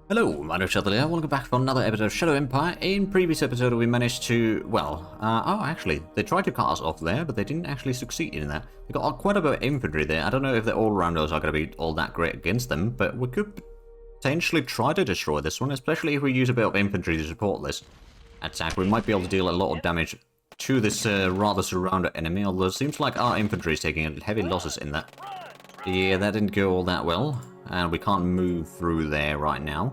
Hello, my name is Zhatelier. Welcome back for another episode of Shadow Empire. In previous episode, we managed to, actually, they tried to cut us off there, but they didn't actually succeed in that. They got quite a bit of infantry there. I don't know if the all-rounders are going to be all that great against them, but we could potentially try to destroy this one, especially if we use a bit of infantry to support this attack. We might be able to deal a lot of damage to this rather surrounded enemy, although it seems like our infantry is taking heavy losses in that. Yeah, that didn't go all that well. And we can't move through there right now.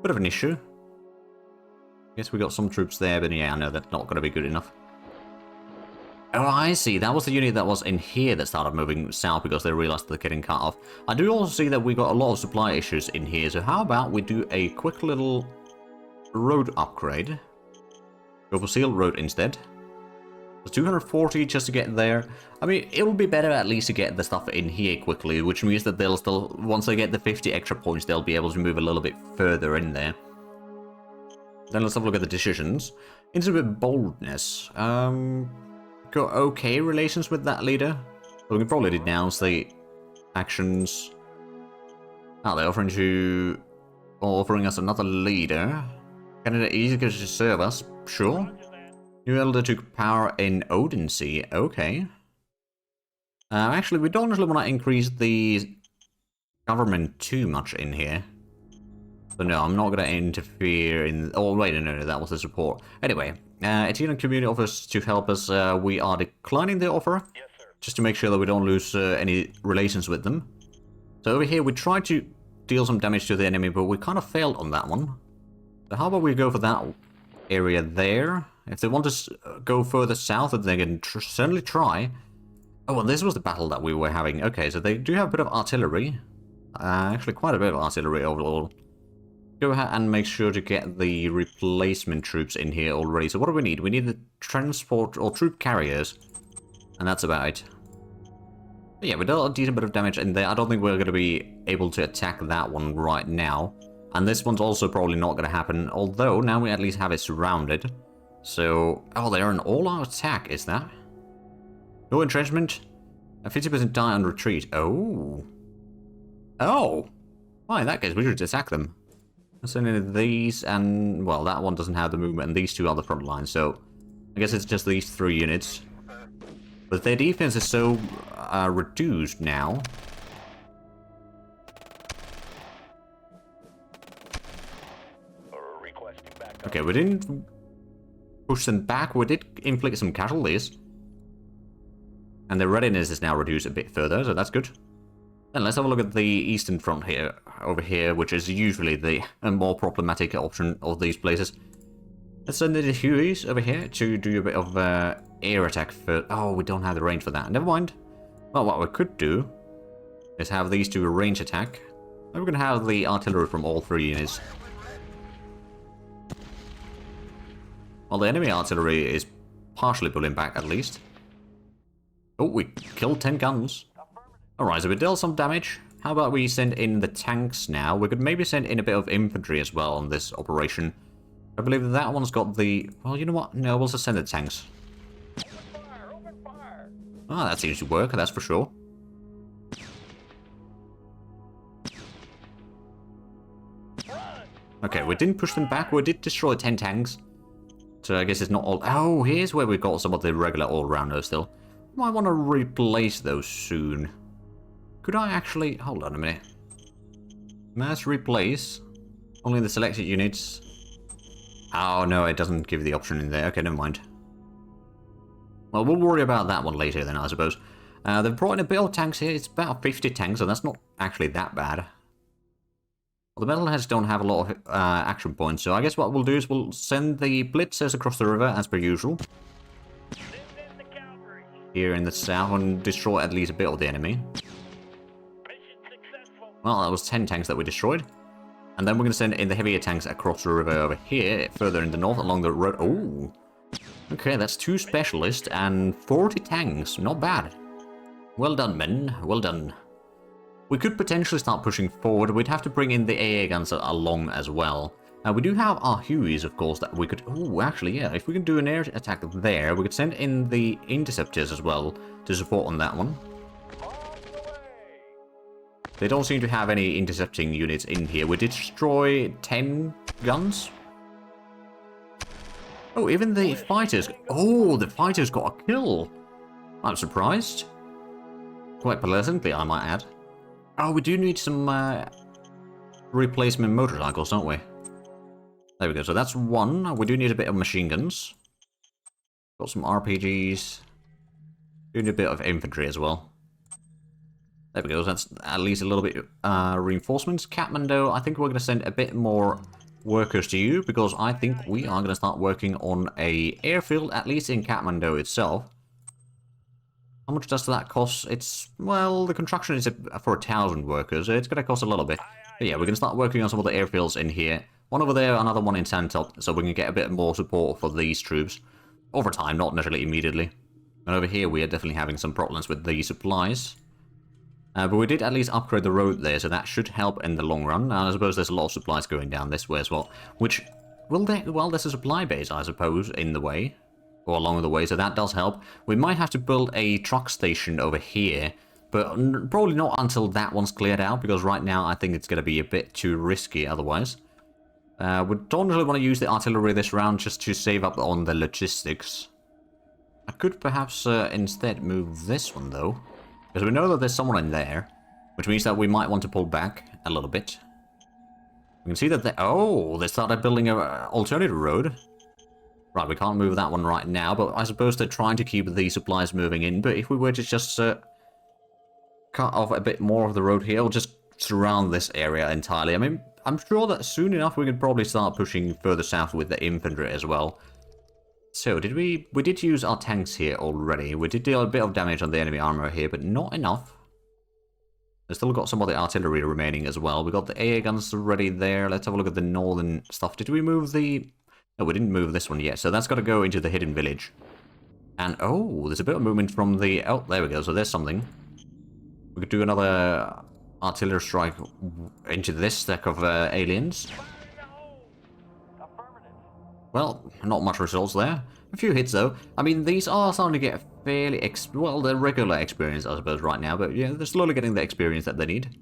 Bit of an issue. Guess we got some troops there, but yeah, I know that's not going to be good enough. Oh, I see. That was the unit that was in here that started moving south because they realized they're getting cut off. I do also see that we got a lot of supply issues in here, so how about we do a quick little road upgrade? Go for sealed road instead. 240 just to get there. I mean, it will be better at least to get the stuff in here quickly, which means that they'll still, once they get the 50 extra points, they'll be able to move a little bit further in there. Then let's have a look at the decisions. Intimate boldness. Got okay relations with that leader. We can probably denounce the actions. Oh, they're offering us another leader. Candidate eager to serve us. Sure. New elder took power in Odense. Okay. Actually, we don't really want to increase the government too much in here. So no, I'm not going to interfere in... Oh, wait, no, that was the support. Anyway, Etienne community offers to help us. We are declining the offer. Yes, sir. Just to make sure that we don't lose any relations with them. So over here, we tried to deal some damage to the enemy, but we kind of failed on that one. So how about we go for that area there? If they want to go further south, they can certainly try. Oh, well, this was the battle that we were having. Okay, so they do have a bit of artillery. Actually, quite a bit of artillery overall. Go ahead and make sure to get the replacement troops in here already. So what do we need? We need the transport or troop carriers. And that's about it. But yeah, we did a decent bit of damage in there. I don't think we're going to be able to attack that one right now. And this one's also probably not going to happen. Although, now we at least have it surrounded. So, oh, they're an all-out attack, is that? No entrenchment? A 50% die on retreat. Oh. Oh. Well, in that case, we should attack them. Let's send in these, and, well, that one doesn't have the movement, and these two are the front lines, so I guess it's just these 3 units. But their defense is so reduced now. Okay, we didn't push them back. We did inflict some casualties. And their readiness is now reduced a bit further, so that's good. Then let's have a look at the eastern front here, over here, which is usually the more problematic option of these places. Let's send in the Hueys over here to do a bit of air attack first. Oh, we don't have the range for that. Never mind. Well, what we could do is have these two a range attack. And we're going to have the artillery from all 3 units. Well, the enemy artillery is partially pulling back, at least. Oh, we killed 10 guns. Alright, so we dealt some damage. How about we send in the tanks now? We could maybe send in a bit of infantry as well on this operation. I believe that one's got the... Well, you know what? No, we'll just send the tanks. Open fire! Open fire! Ah, that seems to work, that's for sure. Okay, we didn't push them back. We did destroy 10 tanks. So I guess it's not all... Oh, here's where we've got some of the regular all-rounders still. Might want to replace those soon. Could I actually... Hold on a minute. Mass replace. Only the selected units. Oh, no, it doesn't give the option in there. Okay, never mind. Well, we'll worry about that one later then, I suppose. They've brought in a bit of tanks here. It's about 50 tanks, so that's not actually that bad. Well, the metalheads don't have a lot of action points, so I guess what we'll do is we'll send the blitzers across the river, as per usual. Here in the south, and destroy at least a bit of the enemy. Well, that was 10 tanks that we destroyed. And then we're going to send in the heavier tanks across the river over here, further in the north, along the road. Oh! Okay, that's 2 specialists and 40 tanks. Not bad. Well done, men. Well done. We could potentially start pushing forward. We'd have to bring in the AA guns along as well. We do have our Hueys, of course, that we could... Oh, actually, yeah. If we can do an air attack there, we could send in the interceptors as well to support on that one. They don't seem to have any intercepting units in here. We did destroy 10 guns. Oh, even the fighters. Oh, the fighters got a kill. I'm surprised. Quite pleasantly, I might add. Oh, we do need some replacement motorcycles, don't we? There we go. So that's one. We do need a bit of machine guns. Got some RPGs. Do need a bit of infantry as well. There we go. That's at least a little bit reinforcements. Kathmandu, I think we're going to send a bit more workers to you, because I think we are going to start working on a airfield, at least in Kathmandu itself. How much does that cost? It's, well, the construction is for 1,000 workers. So it's going to cost a little bit. But yeah, we're going to start working on some of the airfields in here. One over there, another one in Santop, so we can get a bit more support for these troops. Over time, not necessarily immediately. And over here, we are definitely having some problems with the supplies. But we did at least upgrade the road there, so that should help in the long run. I suppose there's a lot of supplies going down this way as well. Which, well, there's a supply base, I suppose, in the way. Or along the way, so that does help. We might have to build a truck station over here. But probably not until that one's cleared out, because right now I think it's going to be a bit too risky otherwise. We don't really want to use the artillery this round just to save up on the logistics. I could perhaps instead move this one, though. Because we know that there's someone in there, which means that we might want to pull back a little bit. We can see that they started building an alternative road. Right, we can't move that one right now, but I suppose they're trying to keep the supplies moving in. But if we were to just cut off a bit more of the road here, or just surround this area entirely, I mean, I'm sure that soon enough we could probably start pushing further south with the infantry as well. So, we did use our tanks here already. We did deal a bit of damage on the enemy armor here, but not enough. We've still got some of the artillery remaining as well. We got the AA guns already there. Let's have a look at the northern stuff. Did we move the... No, we didn't move this one yet, so that's got to go into the hidden village. And, oh, there's a bit of movement from the... Oh, there we go, so there's something. We could do another artillery strike into this stack of aliens. Well, not much results there. A few hits, though. I mean, these are starting to get fairly... well, they're regular experience, I suppose, right now. But, yeah, they're slowly getting the experience that they need.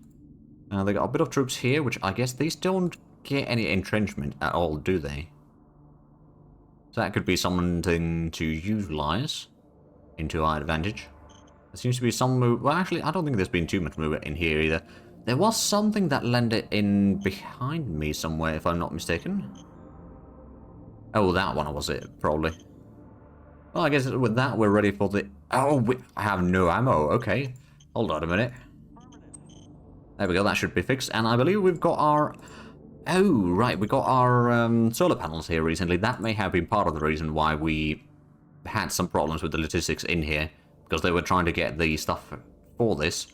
They got a bit of troops here, which I guess these don't get any entrenchment at all, do they? So that could be something to utilize into our advantage. There seems to be some move... Well, actually, I don't think there's been too much movement in here, either. There was something that landed in behind me somewhere, if I'm not mistaken. Oh, that one was it, probably. Well, I guess with that, we're ready for the... Oh, I have no ammo. Okay. Hold on a minute. There we go. That should be fixed. And I believe we've got our... Oh, right. We got our solar panels here recently. That may have been part of the reason why we had some problems with the logistics in here. Because they were trying to get the stuff for this.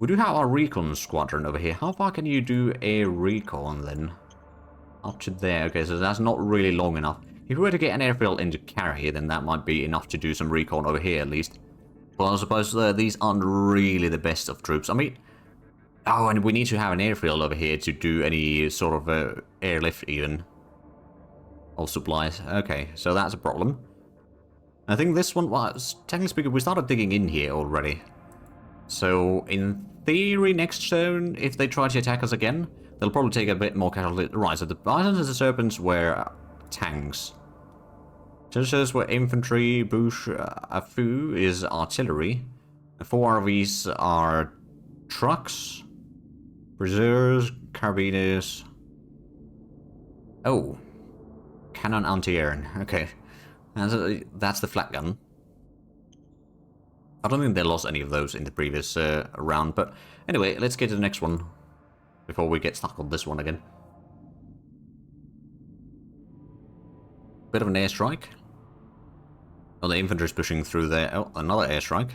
We do have our recon squadron over here. How far can you do a recon, then? Up to there. Okay, so that's not really long enough. If we were to get an airfield into Carry, then that might be enough to do some recon over here, at least. Well, I suppose these aren't really the best of troops. I mean... Oh, and we need to have an airfield over here to do any sort of airlift, even. Of supplies. Okay, so that's a problem. I think this one... Well, technically speaking, we started digging in here already. So, in theory, next turn, if they try to attack us again, they'll probably take a bit more casualty. Right, so the Bisons and the Serpents were tanks. Churches were infantry, Bush, Afu is artillery. The 4 RVs are trucks, Braziers, Carabiners. Oh, Cannon anti-air. Okay, that's the flat gun. I don't think they lost any of those in the previous round, but anyway, let's get to the next one before we get stuck on this one again. Bit of an airstrike. Oh, the infantry's pushing through there. Oh, another airstrike.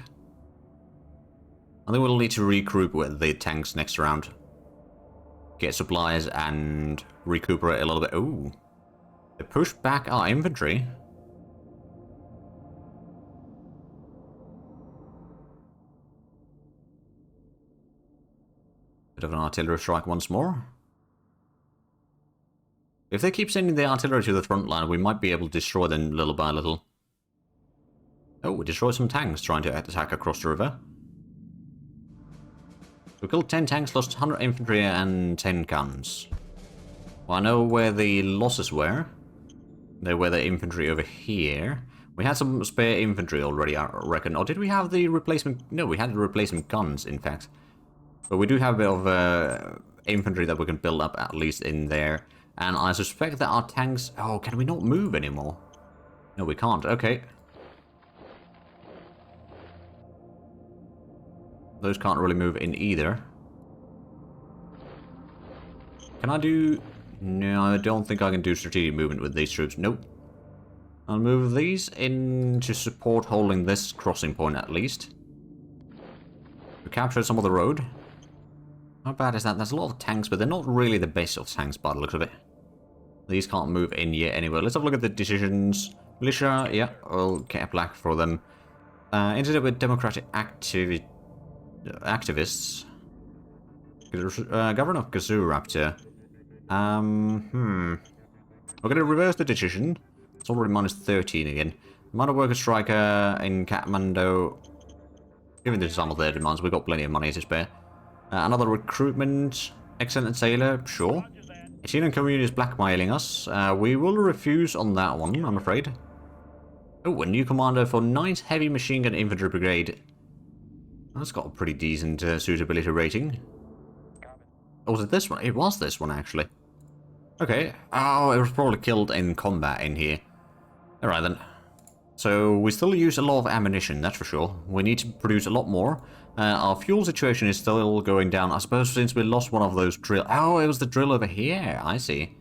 I think we'll need to regroup with the tanks next round. Get supplies and recuperate a little bit. Ooh. They pushed back our infantry. Bit of an artillery strike once more. If they keep sending the artillery to the front line, we might be able to destroy them little by little. Oh, we destroyed some tanks trying to attack across the river. We killed 10 tanks, lost 100 infantry and 10 guns. Well, I know where the losses were. They were the infantry over here. We had some spare infantry already, I reckon. Or did we have the replacement? No, we had the replacement guns, in fact. But we do have a bit of infantry that we can build up at least in there. And I suspect that our tanks... Oh, can we not move anymore? No, we can't. Okay. Those can't really move in either. Can I do... No, I don't think I can do strategic movement with these troops. Nope. I'll move these in to support holding this crossing point at least. We captured some of the road. How bad is that? There's a lot of tanks, but they're not really the best of tanks by the looks of it. These can't move in yet anyway. Let's have a look at the decisions. Militia, yeah, we'll get a black for them. Incident with democratic activists. Governor of Gazoo-Raptor. We're going to reverse the decision. It's already minus 13 again. Amount worker striker in Kathmandu. Given the some of their demands, we've got plenty of money to spare. Another recruitment. Excellent sailor, sure. Oceanian community is blackmailing us. We will refuse on that one, I'm afraid. Oh, a new commander for 9th Heavy Machine Gun Infantry Brigade. That's got a pretty decent suitability rating. Oh, was it this one? It was this one, actually. Okay. Oh, it was probably killed in combat in here. Alright then. So, we still use a lot of ammunition, that's for sure. We need to produce a lot more. Our fuel situation is still going down. I suppose since we lost one of those drill... Oh, it was the drill over here. I see.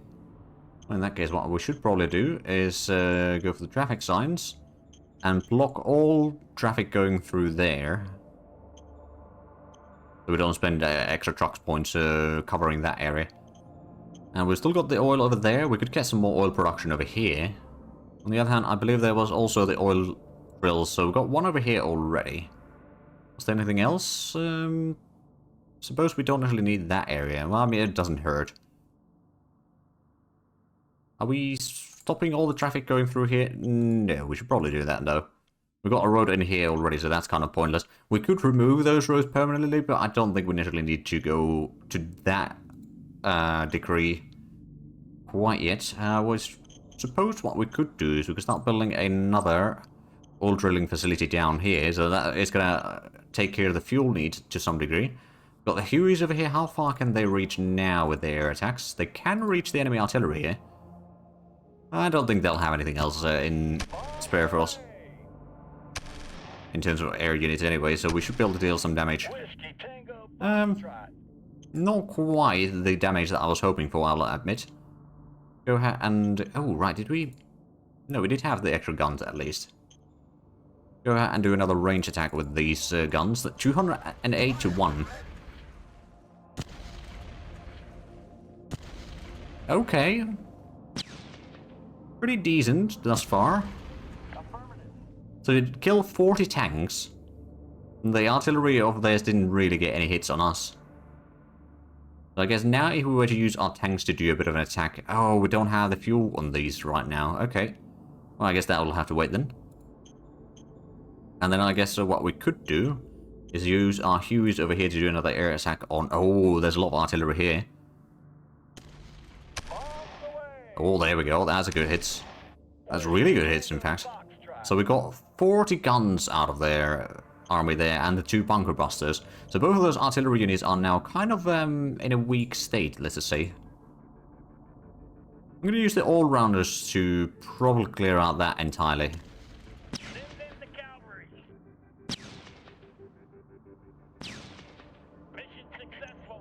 Well, in that case, what we should probably do is go for the traffic signs and block all traffic going through there. So we don't spend extra trucks points covering that area. And we've still got the oil over there. We could get some more oil production over here. On the other hand, I believe there was also the oil drills. So we've got one over here already. Is there anything else? Suppose we don't actually need that area. Well, I mean, it doesn't hurt. Are we stopping all the traffic going through here? No, we should probably do that, though. We've got a road in here already, so that's kind of pointless. We could remove those roads permanently, but I don't think we necessarily need to go to that degree quite yet. I suppose what we could do is we could start building another oil drilling facility down here, so that is going to take care of the fuel need to some degree. Got the Hueys over here. How far can they reach now with their attacks? They can reach the enemy artillery here. I don't think they'll have anything else in spare for us. In terms of air units anyway, so we should be able to deal some damage. Not quite the damage that I was hoping for, I'll admit. Go ahead and... Oh, right, did we... No, we did have the extra guns at least. Go ahead and do another range attack with these guns. 208 to 1. Okay. Pretty decent thus far. So it killed 40 tanks. The artillery over there didn't really get any hits on us. So I guess now if we were to use our tanks to do a bit of an attack... Oh, we don't have the fuel on these right now. Okay. Well, I guess that will have to wait then. And then I guess what we could do is use our Hueys over here to do another air attack on... Oh, there's a lot of artillery here. Oh, there we go. That's a good hit. That's really good hits, in fact. So we got 40 guns out of their army there, and the 2 bunker busters. So both of those artillery units are now kind of in a weak state, let's just say. I'm going to use the all-rounders to probably clear out that entirely.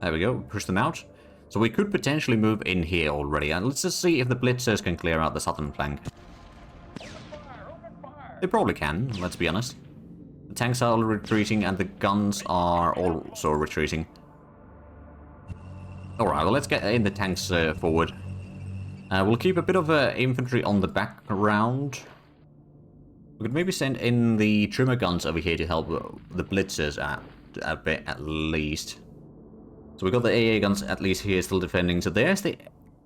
There we go, push them out. So we could potentially move in here already, and let's just see if the blitzers can clear out the southern flank. They probably can, let's be honest. The tanks are all retreating and the guns are also retreating. Alright, well let's get in the tanks forward. We'll keep a bit of infantry on the background. We could maybe send in the trimmer guns over here to help the blitzers a bit at least. So we've got the AA guns at least here still defending. So there's the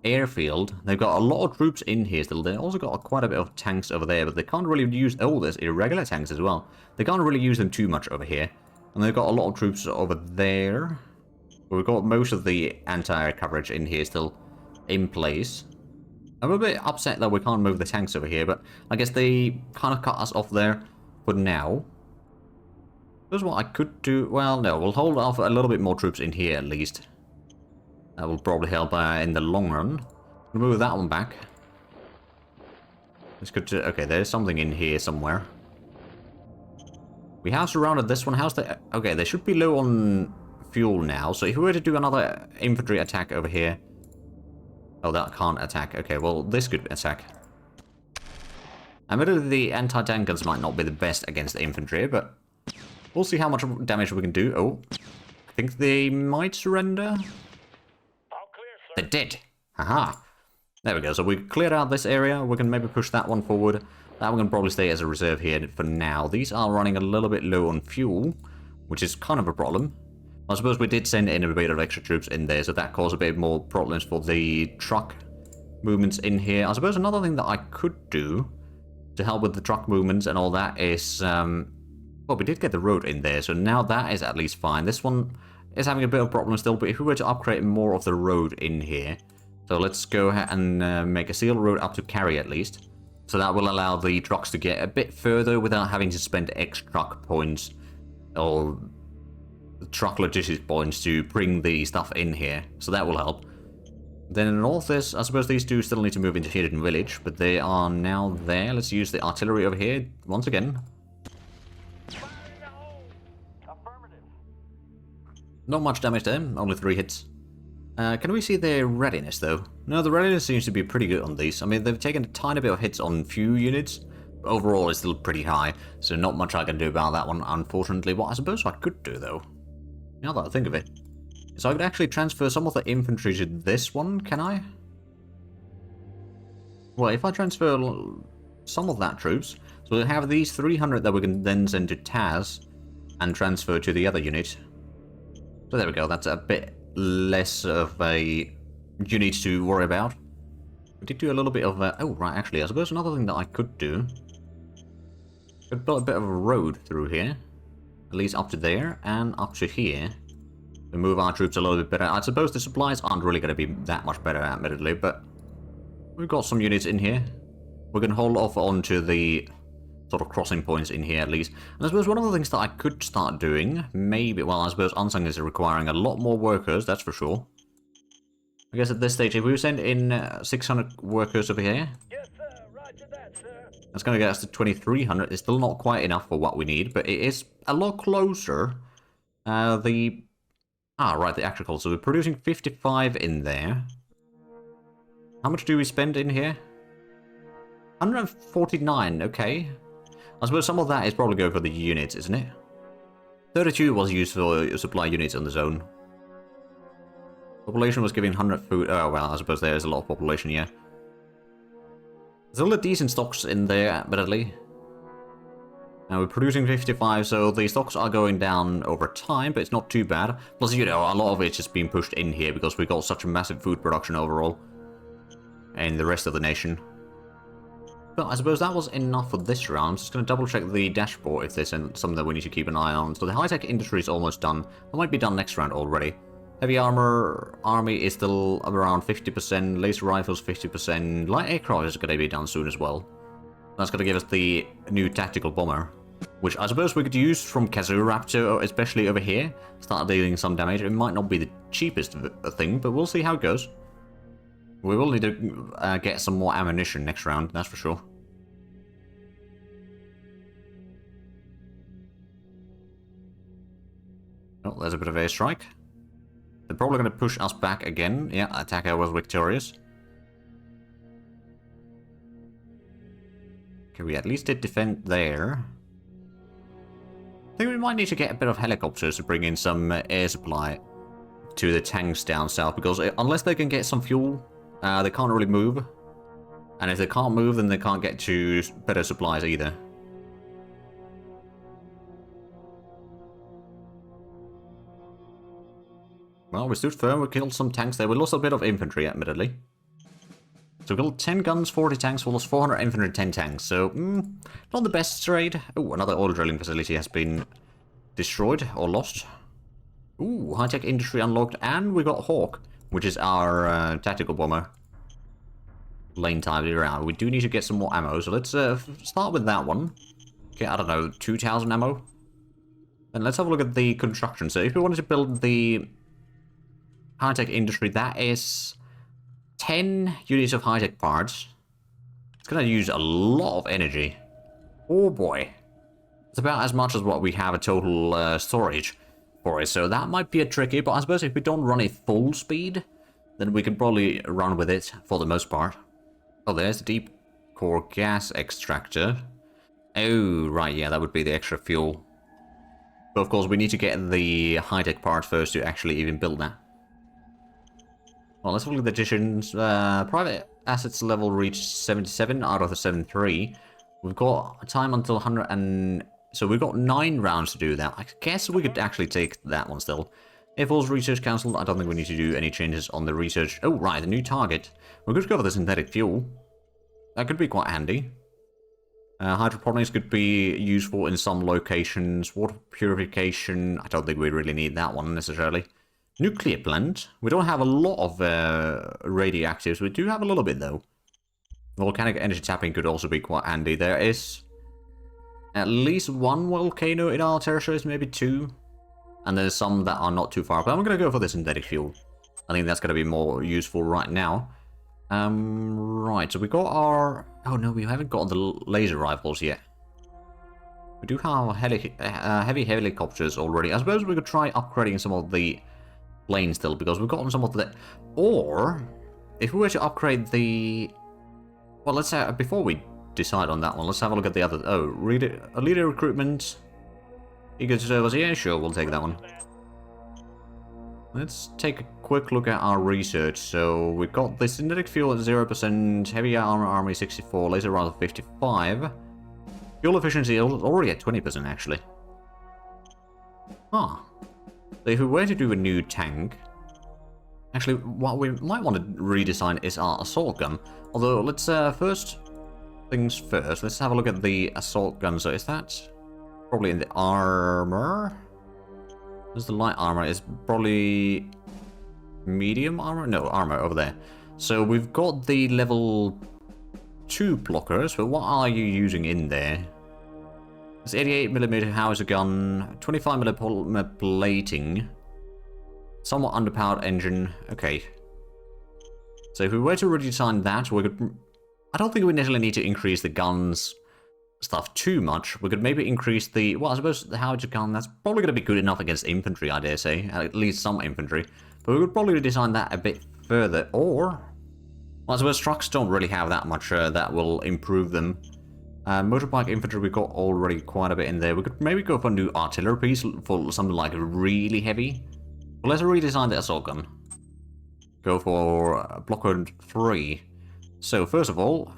airfield. They've got a lot of troops in here still. They've also got quite a bit of tanks over there, but they can't really use... Oh, there's irregular tanks as well. They can't really use them too much over here. And they've got a lot of troops over there. But we've got most of the anti-air coverage in here still in place. I'm a bit upset that we can't move the tanks over here, but I guess they kind of cut us off there for now. Here's what I could do. Well, no, we'll hold off a little bit more troops in here at least. That will probably help in the long run. We'll move that one back. Let's go to... Okay, there's something in here somewhere. We have surrounded this one. How's the... Okay, they should be low on fuel now. So if we were to do another infantry attack over here... Oh, that can't attack. Okay, well, this could attack. Admittedly, the anti-tank guns might not be the best against the infantry, but we'll see how much damage we can do. Oh, I think they might surrender. All clear, sir. They're dead. Haha. There we go. So we cleared out this area. We can maybe push that one forward. That one can probably stay as a reserve here for now. These are running a little bit low on fuel, which is kind of a problem. I suppose we did send in a bit of extra troops in there, so that caused a bit more problems for the truck movements in here. I suppose another thing that I could do to help with the truck movements and all that is... well, we did get the road in there, so now that is at least fine. This one is having a bit of problem still, but if we were to upgrade more of the road in here... So let's go ahead and make a sealed road up to Carry at least. So that will allow the trucks to get a bit further without having to spend extra truck points or truck logistics points to bring the stuff in here. So that will help. Then in the north is, I suppose these two still need to move into Hidden Village, but they are now there. Let's use the artillery over here once again. Fire in the hole. Affirmative. Not much damage there, only 3 hits. Can we see their readiness, though? No, the readiness seems to be pretty good on these. I mean, they've taken a tiny bit of hits on few units, but overall it's still pretty high, so not much I can do about that one, unfortunately. What I suppose I could do, though, now that I think of it, is I could actually transfer some of the infantry to this one, can I? Well, if I transfer some of that troops, so we have these 300 that we can then send to Taz, and transfer to the other unit. So there we go, that's a bit less of a unit to worry about. We did do a little bit of oh right, actually I suppose another thing that I could do, could build a bit of a road through here, at least up to there and up to here, to move our troops a little bit better. I suppose the supplies aren't really going to be that much better, admittedly, but we've got some units in here. We can hold off onto the sort of crossing points in here at least. And I suppose one of the things that I could start doing, maybe, well, I suppose Unsung is requiring a lot more workers, that's for sure. I guess at this stage, if we send in 600 workers over here, Yes, sir. Roger that, sir. that's going to get us to 2,300. It's still not quite enough for what we need, but it is a lot closer. Right, the agriculture. So we're producing 55 in there. How much do we spend in here? 149, okay. I suppose some of that is probably going for the units, isn't it? 32 was used for supply units on the zone. Population was giving 100 food. Oh, well, I suppose there is a lot of population, yeah. There's a lot of decent stocks in there, admittedly. Now we're producing 55, so the stocks are going down over time, but it's not too bad. Plus, you know, a lot of it's just being pushed in here because we've got such a massive food production overall in the rest of the nation. But I suppose that was enough for this round. I'm just going to double check the dashboard if there's something that we need to keep an eye on. So the high-tech industry is almost done. That might be done next round already. Heavy armor army is still around 50%. Laser rifles 50%. Light aircraft is going to be done soon as well. That's going to give us the new tactical bomber, which I suppose we could use from Kazoo-Raptor, especially over here. Start dealing some damage. It might not be the cheapest thing, but we'll see how it goes. We will need to get some more ammunition next round, that's for sure. Oh, there's a bit of airstrike. They're probably going to push us back again. Yeah, attacker was victorious. Okay, we at least did defend there. I think we might need to get a bit of helicopters to bring in some air supply to the tanks down south, because unless they can get some fuel, they can't really move. And if they can't move, then they can't get to better supplies either. Well, we stood firm, we killed some tanks there. We lost a bit of infantry, admittedly. So we killed 10 guns, 40 tanks, we lost 400 infantry, 10 tanks. So, not the best trade. Oh, another oil drilling facility has been destroyed or lost. Ooh, high-tech industry unlocked, and we got Hawk, which is our tactical bomber. Lane time around. We do need to get some more ammo, so let's start with that one. Okay, I don't know, 2,000 ammo? And let's have a look at the construction. So if we wanted to build the high-tech industry, that is 10 units of high-tech parts. It's gonna use a lot of energy. Oh boy. It's about as much as what we have a total storage for it, so that might be a tricky, but I suppose if we don't run it full speed, then we can probably run with it for the most part. Oh, there's the deep core gas extractor. Oh, right, yeah, that would be the extra fuel. But of course, we need to get the high-tech part first to actually even build that. Well, let's look at the additions. Private assets level reached 77 out of the 73. We've got time until 100 and... So we've got 9 rounds to do that. I guess we could actually take that one still. Air Force Research Council, I don't think we need to do any changes on the research. Oh, right, the new target. We're going to go for the synthetic fuel. That could be quite handy. Hydroponics could be useful in some locations. Water purification, I don't think we really need that one necessarily. Nuclear plant. We don't have a lot of radioactives. We do have a little bit, though. Volcanic energy tapping could also be quite handy. There is at least 1 volcano in our territories, maybe 2. And there's some that are not too far. But I'm going to go for the synthetic fuel. I think that's going to be more useful right now. Right, so we got our... Oh no, we haven't got the laser rifles yet. We do have heavy helicopters already. I suppose we could try upgrading some of the planes still, because we've gotten some of the... Or, if we were to upgrade the... Well, let's say, before we decide on that one, let's have a look at the other... Oh, leader recruitment. Eager to serve us? Yeah, sure, we'll take that one. Let's take a quick look at our research. So we've got the synthetic fuel at 0%, heavy armor army 64, laser rifle 55. Fuel efficiency is already at 20% actually. Ah. So if we were to do a new tank, actually what we might want to redesign is our assault gun. Although let's first things first, let's have a look at the assault gun. So is that probably in the armor? There's the light armor. Is probably medium armor? No, armor over there. So we've got the level 2 blockers, but what are you using in there? It's 88mm howitzer gun, 25mm polymer plating, somewhat underpowered engine. Okay. So if we were to redesign that, we could... I don't think we necessarily need to increase the guns stuff too much. We could maybe increase the... Well, I suppose the howitzer gun, that's probably going to be good enough against infantry, I dare say. At least some infantry. But we could probably design that a bit further. Or... Well, I suppose trucks don't really have that much that will improve them. Motorbike infantry, we got already quite a bit in there. We could maybe go for a new artillery piece for something like really heavy. Well, let's redesign the assault gun. Go for blocker 3. So, first of all,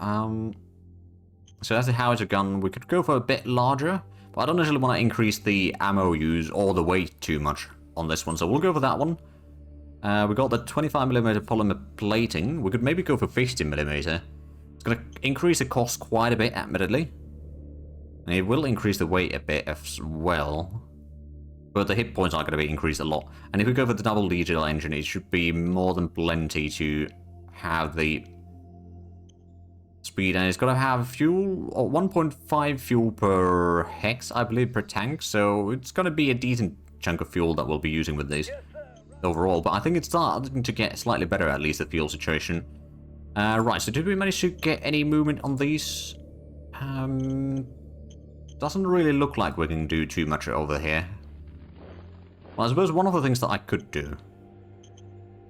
so that's the howitzer gun. We could go for a bit larger, but I don't necessarily want to increase the ammo use or the weight too much on this one, so we'll go for that one. We got the 25mm polymer plating. We could maybe go for 50mm. It's going to increase the cost quite a bit, admittedly. And it will increase the weight a bit as well. But the hit points are going to be increased a lot. And if we go for the double diesel engine, it should be more than plenty to have the speed. And it's going to have fuel, or 1.5 fuel per hex, I believe, per tank. So it's going to be a decent chunk of fuel that we'll be using with these overall. But I think it's starting to get slightly better, at least, the fuel situation. Right, so did we manage to get any movement on these? Doesn't really look like we can do too much over here. Well, I suppose one of the things that I could do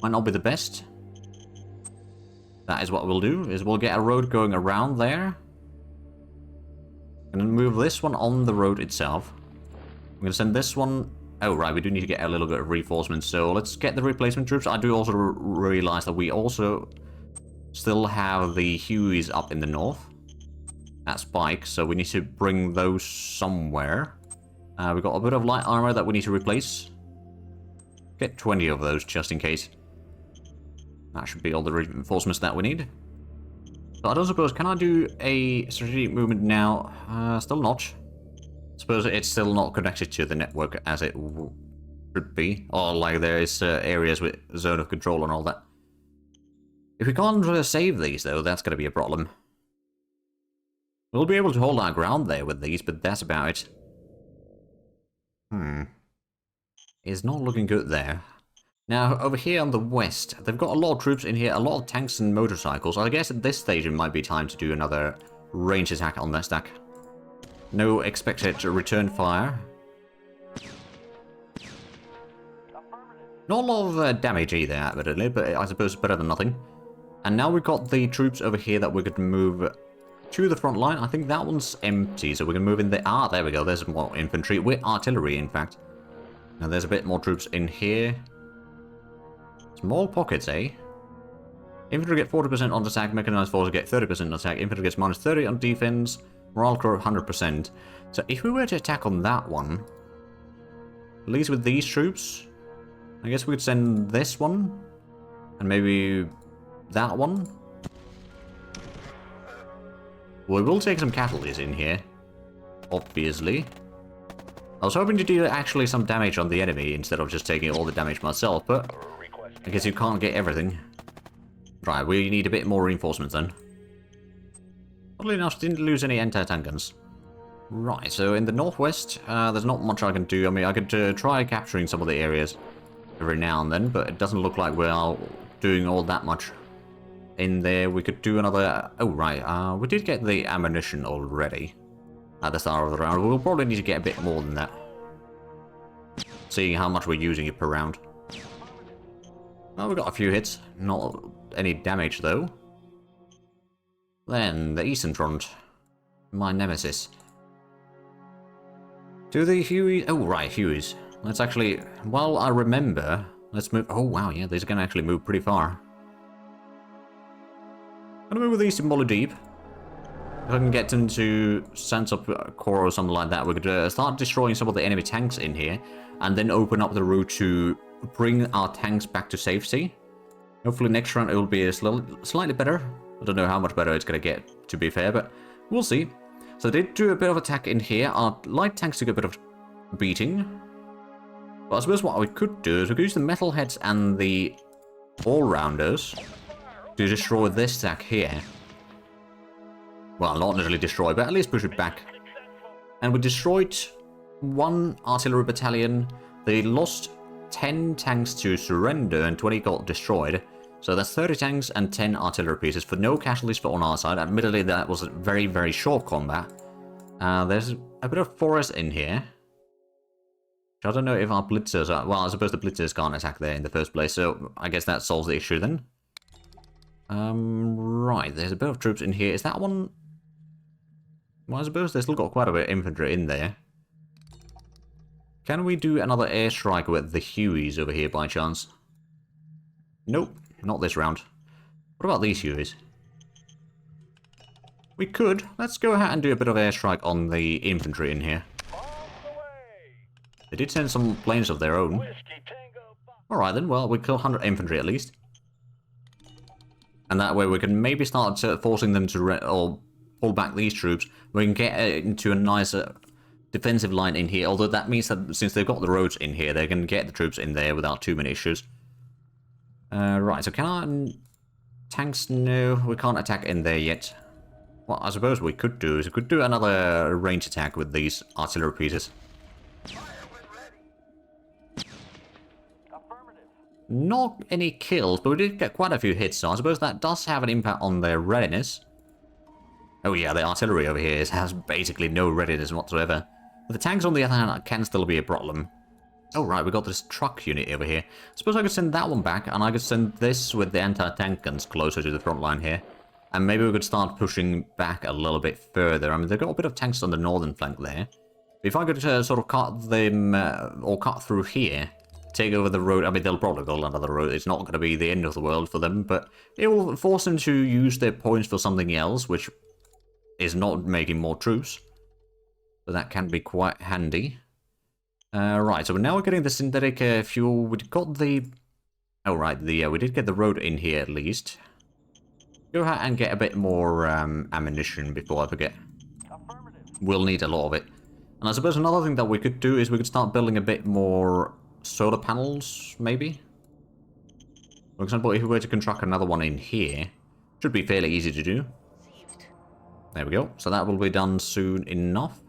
might not be the best. That is what we'll do, is we'll get a road going around there. And then move this one on the road itself. I'm going to send this one... Oh, right, we do need to get a little bit of reinforcements, so let's get the replacement troops. I do also realize that we also still have the Hueys up in the north. At Spike, so we need to bring those somewhere. We've got a bit of light armor that we need to replace. Get 20 of those, just in case. That should be all the reinforcements that we need. So I don't suppose, can I do a strategic movement now? Still not. Suppose it's still not connected to the network as it should be. Or like there is areas with zone of control and all that. If we can't save these though, that's going to be a problem. We'll be able to hold our ground there with these, but that's about it. It's not looking good there. Now, over here on the west, they've got a lot of troops in here, a lot of tanks and motorcycles. I guess at this stage it might be time to do another range attack on that stack. No expected return fire. Not a lot of damage either, admittedly, but I suppose it's better than nothing. And now we've got the troops over here that we could move to the front line. I think that one's empty, so we can move in there. Ah, there we go. There's more infantry with artillery, in fact. Now there's a bit more troops in here. Small pockets, eh? Infantry get 40% on attack, mechanized forces get 30% on attack, infantry gets minus 30 on defense, morale core 100%. So if we were to attack on that one, at least with these troops, I guess we could send this one, and maybe that one. We will take some casualties in here, obviously. I was hoping to do actually some damage on the enemy instead of just taking all the damage myself, but I guess you can't get everything. Right, we need a bit more reinforcements then. Oddly enough, didn't lose any anti-tank guns. Right, so in the northwest, there's not much I can do. I mean, I could try capturing some of the areas every now and then, but it doesn't look like we're doing all that much in there. We could do another... Oh, right, we did get the ammunition already at the start of the round. We'll probably need to get a bit more than that, seeing how much we're using it per round. Well, we got a few hits, not any damage though. Then, the Eastern Front. My nemesis. To the Hueys... Oh, right, Hueys. Let's actually... Well, I remember... Let's move... Oh, wow, yeah, these are going to actually move pretty far. I'm going to move with these to Molodeep. If I can get them to sense up core or something like that, we could start destroying some of the enemy tanks in here, and then open up the route to bring our tanks back to safety. Hopefully next round it will be slightly better. I don't know how much better it's going to get, to be fair, but we'll see. So they did do a bit of attack in here. Our light tanks took a bit of beating. But I suppose what we could do is we could use the metalheads and the all-rounders to destroy this stack here. Well, not literally destroy, but at least push it back. And we destroyed one artillery battalion. They lost 10 tanks to surrender and 20 got destroyed. So that's 30 tanks and 10 artillery pieces for no casualties on our side. Admittedly, that was very, very short combat. There's a bit of forest in here. I don't know if our blitzers are... Well, I suppose the blitzers can't attack there in the first place, so I guess that solves the issue then. Right, there's a bit of troops in here. Is that one... Well, I suppose they've still got quite a bit of infantry in there. Can we do another airstrike with the Hueys over here by chance? Nope, not this round. What about these Hueys? We could. Let's go ahead and do a bit of airstrike on the infantry in here. They did send some planes of their own. Alright then, well, we kill 100 infantry at least. And that way we can maybe start forcing them to or pull back these troops. We can get into a nicer defensive line in here, although that means that since they've got the roads in here, they can get the troops in there without too many issues. Right, so can I... Tanks? No, we can't attack in there yet. What I suppose we could do is we could do another range attack with these artillery pieces. Not any kills, but we did get quite a few hits, so I suppose that does have an impact on their readiness. Oh yeah, the artillery over here has basically no readiness whatsoever. But the tanks, on the other hand, can still be a problem. Oh right, we got this truck unit over here. I suppose I could send that one back, and I could send this with the anti-tank guns closer to the front line here. And maybe we could start pushing back a little bit further. I mean, they've got a bit of tanks on the northern flank there. If I could sort of cut them, or cut through here, take over the road. I mean, they'll probably go another road. It's not going to be the end of the world for them, but it will force them to use their points for something else, which is not making more troops. So that can be quite handy. Right, so now we're getting the synthetic fuel. We got the... Oh, right, we did get the road in here at least. Go ahead and get a bit more ammunition before I forget. We'll need a lot of it. And I suppose another thing that we could do is we could start building a bit more solar panels, maybe? For example, if we were to construct another one in here, should be fairly easy to do. There we go. So that will be done soon enough.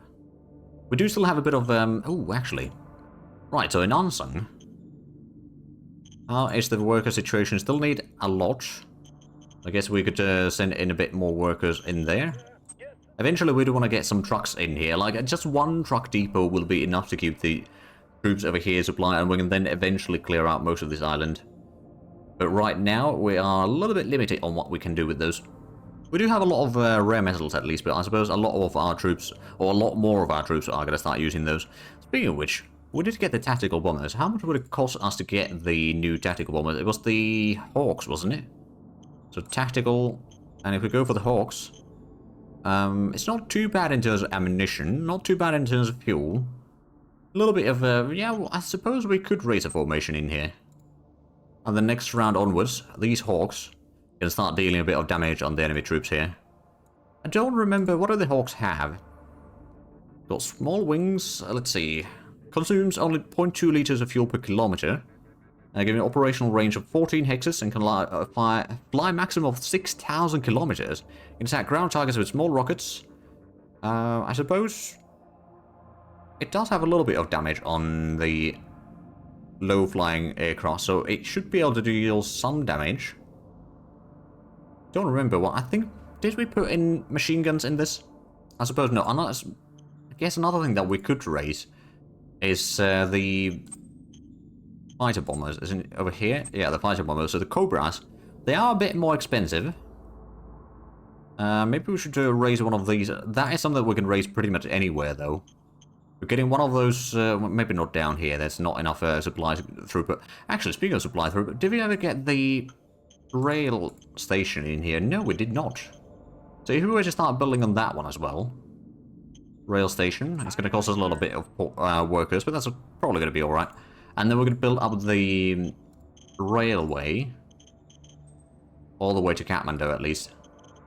We do still have a bit of, oh, actually. Right, so in Ansung, how is the worker situation? Still need a lot. I guess we could send in a bit more workers in there. Eventually, we do want to get some trucks in here. Like, just one truck depot will be enough to keep the troops over here supplied, and we can then eventually clear out most of this island. But right now, we are a little bit limited on what we can do with those. We do have a lot of rare metals at least, but I suppose a lot of our troops, or a lot more of our troops, are going to start using those. Speaking of which, we did get the tactical bombers. How much would it cost us to get the new tactical bombers? It was the Hawks, wasn't it? So tactical, and if we go for the Hawks, it's not too bad in terms of ammunition, not too bad in terms of fuel. A little bit of, yeah, well, I suppose we could raise a formation in here. And the next round onwards, these Hawks can start dealing a bit of damage on the enemy troops here. I don't remember, what do the Hawks have? Got small wings, let's see. Consumes only 0.2 liters of fuel per kilometer. Giving an operational range of 14 hexes and can fly maximum of 6,000 kilometers. Can attack ground targets with small rockets. I suppose it does have a little bit of damage on the low-flying aircraft, so it should be able to deal some damage. Don't remember what, I think, did we put in machine guns in this? I suppose no. I guess another thing that we could raise is the fighter bombers. Isn't it over here? Yeah, the fighter bombers. So the Cobras, they are a bit more expensive. Maybe we should raise one of these. That is something that we can raise pretty much anywhere, though. We're getting one of those, maybe not down here. There's not enough supply throughput. Actually, speaking of supply throughput, did we ever get the rail station in here? No, we did not. So if we were to start building on that one as well, rail station, it's going to cost us a little bit of workers, but that's probably going to be alright. And then we're going to build up the railway all the way to Kathmandu at least.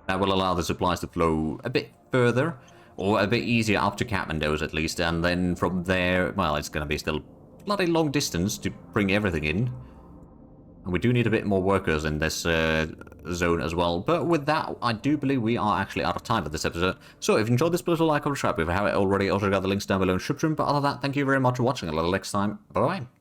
That will allow the supplies to flow a bit further, or a bit easier up to Kathmandu at least, and then from there, well, it's going to be still bloody long distance to bring everything in. And we do need a bit more workers in this zone as well. But with that, I do believe we are actually out of time for this episode. So if you enjoyed this, please like or subscribe. If you haven't already, also got the links down below in the description. But other than that, thank you very much for watching. Until next time, bye-bye.